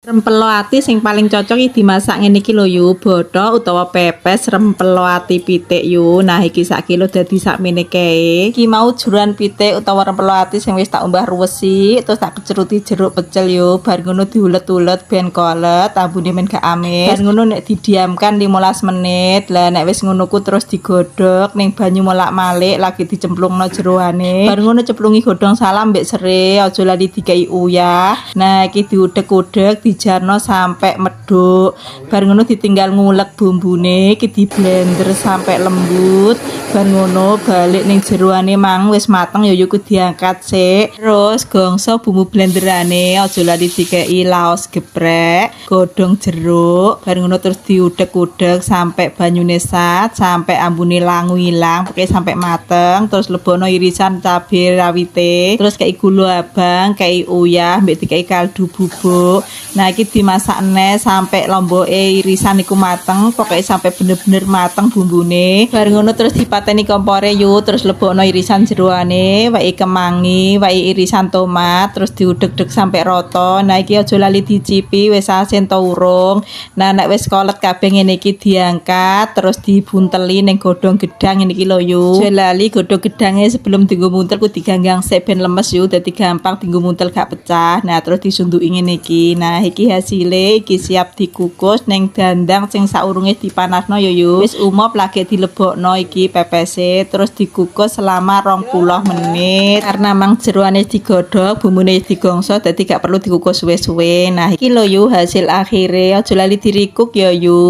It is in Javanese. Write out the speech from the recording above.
Rempelo ati sing paling cocok iki dimasak ngene iki lho yu, bothok utawa pepes rempelo ati pitik yu. Nah iki sak kilo dadi sakmene kae. Iki mau juruan pitik utawa rempelo ati sing wis tak umbah ruwesi, terus tak keceruti jeruk pecel yu. Bar ngono diulet-ulet ben kolet, ambune men gak amis. Bar ngono nek didiamkan 15 menit. Lah nek wis ngono ku terus digodhog ning banyu molak-malik lagi dicemplungno jeroane. Bar ngono ceplungi godhong salam mbek serai, aja lali dikai uyah. Nah iki diudek-udek dijarno sampai meduk. Bar ngono ditinggal ngulek bumbune, iki di blender sampai lembut. Bar ngono balik ning jeroane mang wis mateng ya yuk diangkat sik. Terus gongso bumbu blenderane, aja lali dikei laos geprek, godhong jeruk. Bar ngono terus diudek-udek sampai banyune sat, sampai ambune langu ilang, pokoke sampai mateng. Terus lebono irisan cabai rawite, terus kei gula abang, kei uyah, mbek dikei kaldu bubuk. Nah iki dimasak nes sampai lomboke irisan iku mateng, pokoknya sampai bener-bener mateng bumbune. Bar ngono terus dipateni kompore yu, terus lebokno irisan jeroane, wae kemangi, wae irisan tomat, terus diudek-dek sampai rata. Nah iki aja lali dicipi wis asin to urung. Nah nek wis kolet kabeh ngene iki diangkat, terus dibunteli ning godhong gedang ngene iki lho yu. Aja lali godhong gedange sebelum dienggo muntel ku diganggang sik ben lemes yu, dadi gampang dienggo muntel gak pecah. Nah terus disunduki ngene iki. Nah iki hasilnya iki siap dikukus neng dandang sing saurunge dipanasno yo yu. Wis umop lagi dilebokno iki pepese, terus dikukus selama 20 menit. Karena mang jeroane digodhog, bumbune digongso dadi gak perlu dikukus suwe-suwe. Nah iki lho yu hasil akhire, aja lali dirikuk yo yu.